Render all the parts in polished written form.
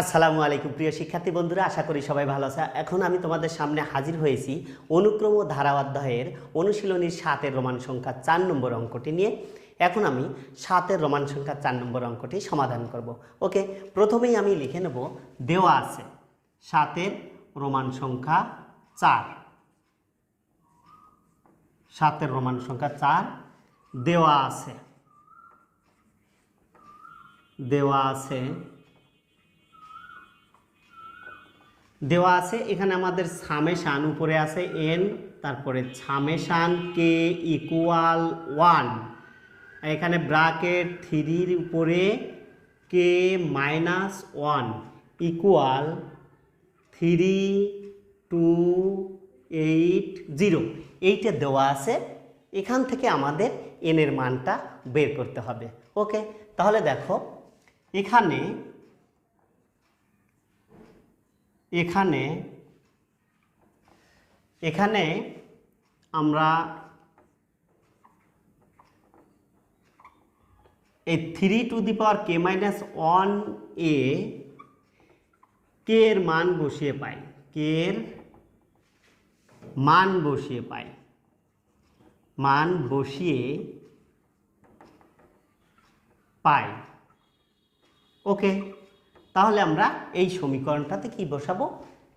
আসসালামু আলাইকুম প্রিয় শিক্ষার্থী বন্ধুরা, আশা করি সবাই ভালো আছে। এখন আমি তোমাদের সামনে হাজির হয়েছি অনুক্রম ও ধারা অধ্যায়ের অনুশীলনীর 7-এর রোমান সংখ্যা 4 নম্বর অঙ্কটি নিয়ে। এখন আমি 7-এর রোমান সংখ্যা 4 নম্বর অঙ্কটি সমাধান করব। ওকে, প্রথমেই আমি লিখে নেব, দেওয়া আছে 7-এর রোমান সংখ্যা 4। 7-এর রোমান সংখ্যা 4 দেওয়া আছে। দেওয়া আছে এখানে আমাদের সামেশান উপরে আছে n, তারপরে সামেশান কে ইকুয়াল 1, এখানে ব্র্যাকেট 3-র উপরে কে মাইনাস 1 ইকুয়াল 3280। এইটা দেওয়া আছে, এখান থেকে আমাদের n এর মানটা বের করতে হবে। ওকে, তাহলে দেখো এখানে আমরা এই 3 to the power k minus 1 এ কে এর মান বসিয়ে পাই, মান বসিয়ে পাই। ওকে, তাহলে আমরা এই সমীকরণটাতে কি বসাবো,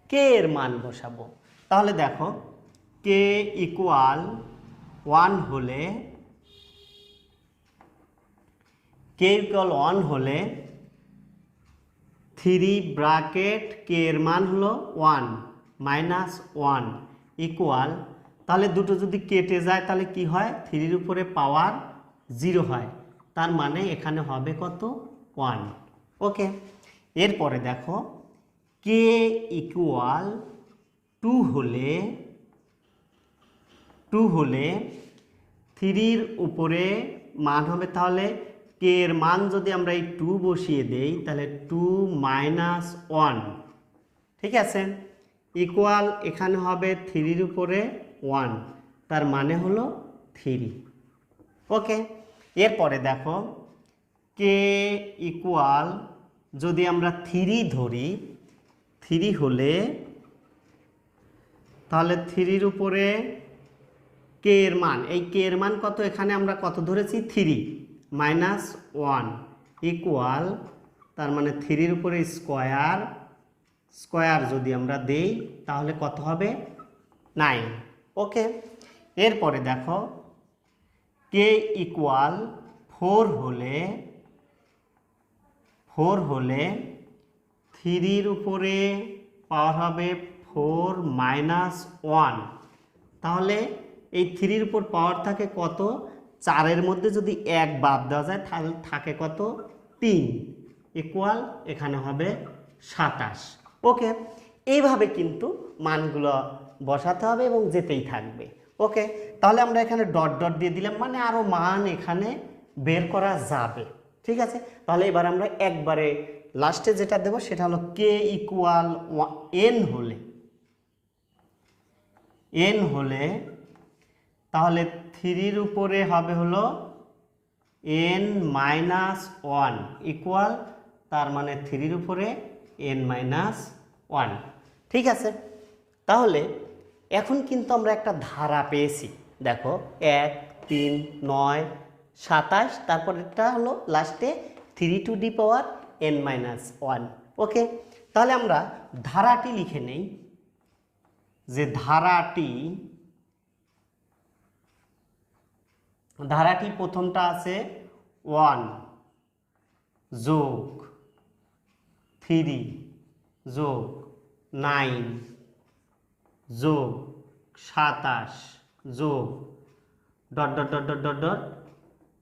কে এর মান বসাবো। তাহলে দেখো কে ইকুয়াল 1 হলে 3 ব্র্যাকেট কে এর মান হলো 1 মাইনাস 1 ইকুয়াল, তাহলে দুটো যদি কেটে যায় তাহলে কি হয়, 3-র উপরে পাওয়ার 0 হয়, তার মানে এখানে হবে কত, 1। ওকে, এরপরে দেখো কে ইকুয়াল 2 হলে 3-র উপরে মান হবে, তাহলে কে এর মান যদি আমরা এই 2 বসিয়ে দেই তাহলে 2 মাইনাস 1, ঠিক আছে, ইকুয়াল এখানে হবে 3-র উপরে 1, তার মানে হলো 3। ওকে, এরপরে দেখো কে ইকুয়াল যদি আমরা 3 ধরি, 3 হলে তাহলে 3-র উপরে কে এর মান, এই কে এর মান কত, এখানে আমরা কত ধরেছি 3 মাইনাস 1 ইকুয়াল, তার মানে 3-র উপরে স্কোয়ার যদি আমরা দেই তাহলে কত হবে, 9। ওকে, এরপরে দেখো কে ইকুয়াল 4 হলে 3-র উপরে পাওয়ার হবে 4 মাইনাস 1, তাহলে এই 3-র উপর পাওয়ার থাকে কত, 4-এর মধ্যে যদি 1 বাদ দেওয়া যায় তাহলে থাকে কত, 3 ইকুয়াল এখানে হবে 27। ওকে, এইভাবে কিন্তু মানগুলো বসাতে হবে এবং যেতেই থাকবে। ওকে, তাহলে আমরা এখানে ডট ডট দিয়ে দিলাম, মানে আরও মান এখানে বের করা যাবে। ঠিক আছে, তাহলে এবার আমরা একবারে লাস্টে যেটা দেব সেটা হলো কে ইকুয়াল n হলে তাহলে 3-র উপরে হবে হলো n মাইনাস 1 ইকুয়াল, তার মানে 3-র উপরে n মাইনাস 1। ঠিক আছে, তাহলে এখন কিন্তু আমরা একটা ধারা পেয়েছি। দেখো 1 3 9 27, তারপর এটা হলো লাস্টে 3 to the power n minus 1। ওকে, তাহলে আমরা ধারাটি লিখে নেই, যে ধারাটি প্রথমটা আছে 1 যোগ 3 যোগ 9 যোগ 27 যোগ dot dot dot dot dot dot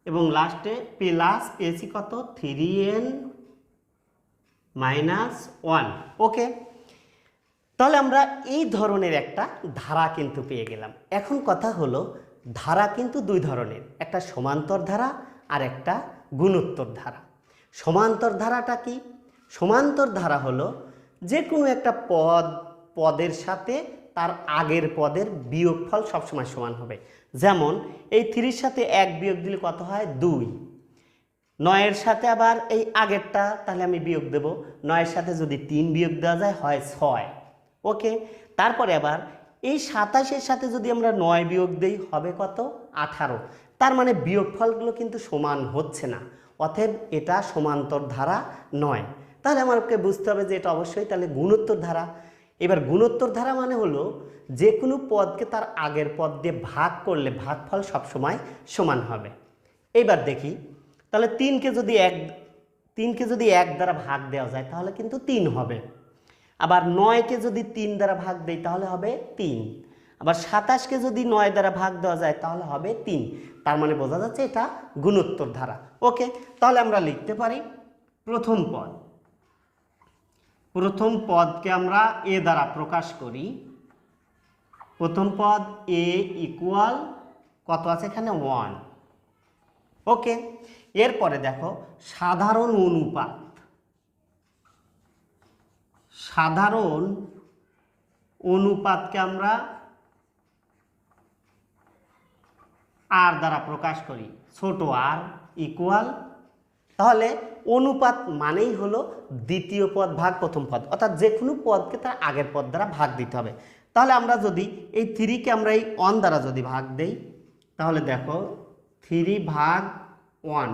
এবং লাস্টে প্লাস পেয়েছি কত, 3n মাইনাস 1। ওকে, তাহলে আমরা এই ধরনের একটা ধারা কিন্তু পেয়ে গেলাম। এখন কথা হলো, ধারা কিন্তু দুই ধরনের, একটা সমান্তর ধারা আর একটা গুণোত্তর ধারা। সমান্তর ধারাটা কি, সমান্তর ধারা হলো যে কোনো একটা পদের সাথে তার আগের পদের বিয়োগফল সবসময় সমান হবে। যেমন এই 3-র সাথে 1 বিয়োগ দিলে কত হয়, 2, 9-এর সাথে আবার এই আগেরটা তাহলে আমি বিয়োগ দেব, 9-এর সাথে যদি 3 বিয়োগ দেওয়া যায় হয় 6। ওকে, তারপরে আবার এই 27-এর সাথে যদি আমরা 9 বিয়োগ দেই হবে কত? 18। তার মানে বিয়োগফলগুলো কিন্তু সমান হচ্ছে না, অতএব এটা সমান্তর ধারা নয়। তাহলে আমাকে বুঝতে হবে যে এটা অবশ্যই তাহলে গুণোত্তর ধারা। এবার গুণোত্তর ধারা মানে হলো যে কোনো পদকে তার আগের পদ দিয়ে ভাগ করলে ভাগফল সবসময় সমান হবে। এইবার দেখি, তাহলে 3কে যদি 1 দ্বারা ভাগ দেওয়া যায় তাহলে কিন্তু 3 হবে। আবার 9কে যদি 3 দ্বারা ভাগ দেই তাহলে হবে 3। আবার 27কে যদি 9 দ্বারা ভাগ দেওয়া যায় তাহলে হবে 3। তার মানে বোঝা যাচ্ছে এটা গুণোত্তর ধারা। ওকে, তাহলে আমরা লিখতে পারি প্রথম পদকে আমরা এ দ্বারা প্রকাশ করি। প্রথম পদ এ ইকুয়াল কত আছে এখানে? 1। ওকে, এরপরে দেখো সাধারণ অনুপাতকে আমরা আর দ্বারা প্রকাশ করি, ছোট আর ইকুয়াল। তাহলে অনুপাত মানেই হলো দ্বিতীয় পদ ভাগ প্রথম পদ, অর্থাৎ যে কোনো পদকে তার আগের পদ দ্বারা ভাগ দিতে হবে। তাহলে আমরা যদি এই 3কে আমরা এই 1 দ্বারা যদি ভাগ দেই তাহলে দেখো 3 ভাগ 1,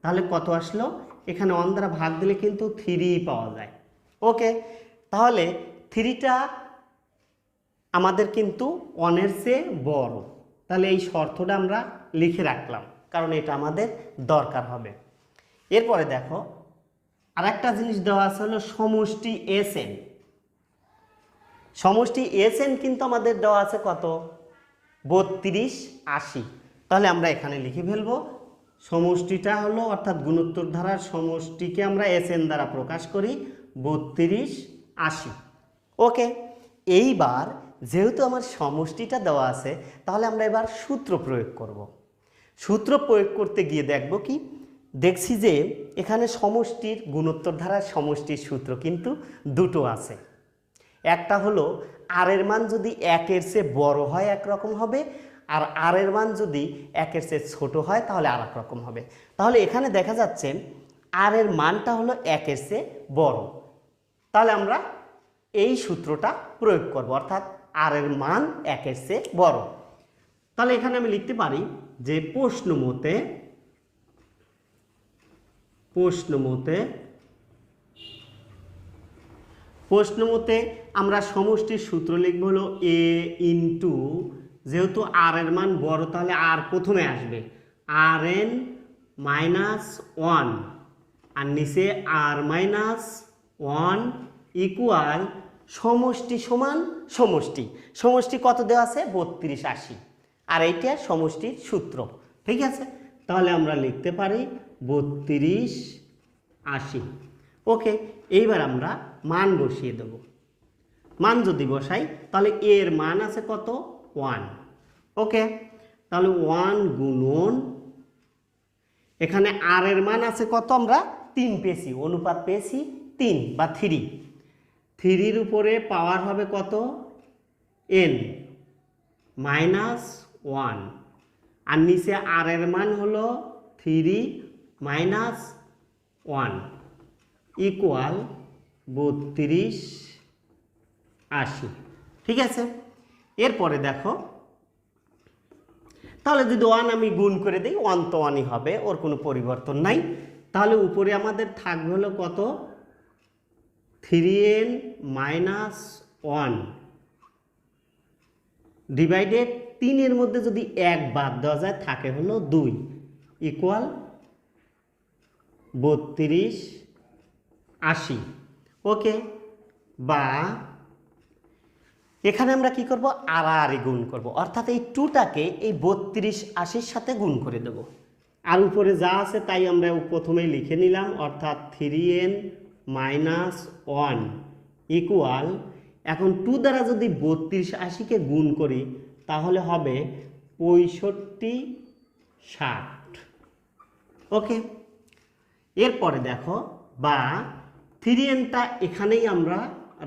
তাহলে কত আসলো? এখানে 1 দ্বারা ভাগ দিলে কিন্তু 3 পাওয়া যায়। ওকে, তাহলে 3টা আমাদের কিন্তু 1-এর চেয়ে বড়। তাহলে এই শর্তটা আমরা লিখে রাখলাম, কারণ এটা আমাদের দরকার হবে। এরপরে দেখো আরেকটা জিনিস দেওয়া আছে হলো সমষ্টি SN। সমষ্টি SN কিন্তু আমাদের দেওয়া আছে কত? 32, 80। তাহলে আমরা এখানে লিখে ফেলবো সমষ্টিটা হলো, অর্থাৎ গুণোত্তর ধারার সমষ্টিকে আমরা SN দ্বারা প্রকাশ করি 32, 80। ওকে, এইবার যেহেতু আমার সমষ্টিটা দেওয়া আছে তাহলে আমরা এবার সূত্র প্রয়োগ করব। সূত্র প্রয়োগ করতে গিয়ে দেখছি যে এখানে সমষ্টির গুণোত্তর ধারার সমষ্টির সূত্র কিন্তু দুটো আছে। একটা হলো আর এর মান যদি 1-এর চেয়ে বড় হয় একরকম হবে, আর আর এর মান যদি 1-এর চেয়ে ছোট হয় তাহলে আর এক রকম হবে। তাহলে এখানে দেখা যাচ্ছে আর এর মানটা হলো 1-এর চেয়ে বড়, তাহলে আমরা এই সূত্রটা প্রয়োগ করব, অর্থাৎ আর এর মান 1-এর চেয়ে বড়। তাহলে এখানে আমি লিখতে পারি যে প্রশ্ন মতে আমরা সমষ্টির সূত্র লিখব হলো a ইন্টু, যেহেতু আর এর মান বড় তাহলে আর প্রথমে আসবে, rn মাইনাস 1 আর নিচে r মাইনাস 1 ইকুয়াল সমষ্টি সমান সমষ্টি কত দেওয়া আছে? 32, 80। আর এইটা সমষ্টির সূত্র। ঠিক আছে, তাহলে আমরা লিখতে পারি 32, 80। ওকে, এইবার আমরা মান বসিয়ে দেব। মান যদি বসাই তাহলে এর মান আছে কত? 1। ওকে, তাহলে 1 গুণন এখানে আর এর মান আছে কত? আমরা 3 পেয়েছি, অনুপাত পেয়েছি 3 বা 3। 3-র উপরে পাওয়ার হবে কত? n মাইনাস 1 আর নিচে আর এর মান হলো 3 মাইনাস 1 ইকুয়াল 32, 80। ঠিক আছে, এরপরে দেখো তাহলে যদি 1 আমি গুণ করে দিই 1 তো 1ই হবে, ওর কোনো পরিবর্তন নাই। তাহলে উপরে আমাদের থাকবে হলো কত? 3n মাইনাস 1 ডিভাইডেড 3-এর মধ্যে যদি 1 বাদ দেওয়া যায় থাকে হলো 2 ইকুয়াল 32, 80। ওকে, বা এখানে আমরা কি করব? আড়াআড়ি গুণ করব, অর্থাৎ এই 2টাকে এই 32, 80-র সাথে গুণ করে দেব। আর উপরে যা আছে তাই আমরা প্রথমেই লিখে নিলাম, অর্থাৎ 3n মাইনাস 1 ইকুয়াল, এখন 2 দ্বারা যদি 32, 80-কে গুণ করি তাহলে হবে 65, 60। ওকে, এরপরে দেখো বা 3nটা এখানেই আমরা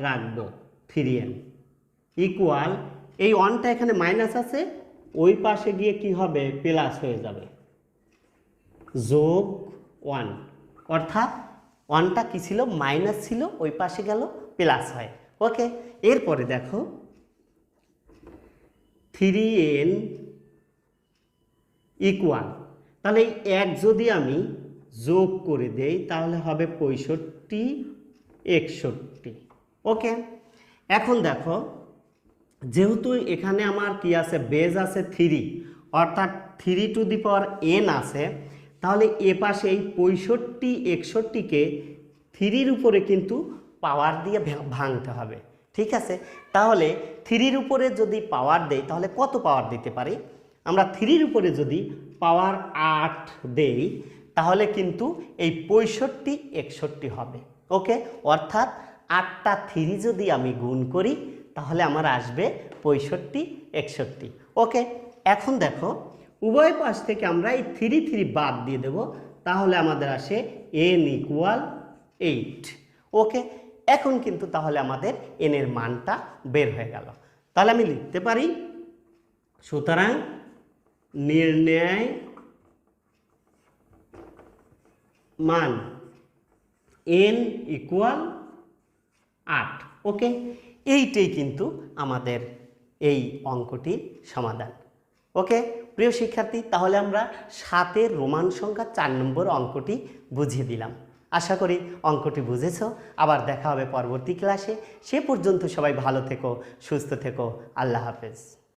রাখবো, 3n ইকুয়াল এই 1টা এখানে মাইনাস আছে, ওই পাশে গিয়ে কি হবে? প্লাস হয়ে যাবে, যোগ ওয়ান, অর্থাৎ ওয়ানটা কী ছিল, মাইনাস ছিল, ওই পাশে গেল প্লাস হয়। ওকে, এরপরে দেখো 3n ইকুয়াল, তাহলে এই 1 যদি আমি যোগ করে দেই তাহলে হবে 65 61। ওকে, এখন দেখো যেহেতু এখানে আমার কি আছে, বেজ আছে 3, অর্থাৎ 3 টু দি পাওয়ার n আছে, তাহলে এ পাশে এই 65 61কে 3-র উপরে কিন্তু পাওয়ার দিয়ে ভাঙতে হবে। ঠিক আছে, তাহলে 3-র উপরে যদি পাওয়ার দেই তাহলে কত পাওয়ার দিতে পারি, আমরা 3-র উপরে যদি পাওয়ার 8 দেই তাহলে কিন্তু এই 65 61 হবে। ওকে, অর্থাৎ 8টা 3 যদি আমি গুণ করি তাহলে আমার আসবে 65 61। ওকে, এখন দেখো উভয় পাশ থেকে আমরা এই 3 3 বাদ দিয়ে দেব, তাহলে আমাদের আসে n ইকুয়াল 8। ওকে, এখন কিন্তু তাহলে আমাদের n এর মানটা বের হয়ে গেল। তাহলে আমি লিখতে পারি, সুতরাং নির্ণয় মান n ইকুয়াল 8। ওকে, এইটাই কিন্তু আমাদের এই অঙ্কটির সমাধান। ওকে প্রিয় শিক্ষার্থী, তাহলে আমরা 7-এর রোমান সংখ্যা 4 নম্বর অঙ্কটি বুঝিয়ে দিলাম। আশা করি অঙ্কটি বুঝেছো। আবার দেখা হবে পরবর্তী ক্লাসে। সে পর্যন্ত সবাই ভালো থেকো, সুস্থ থেকো। আল্লাহ হাফেজ।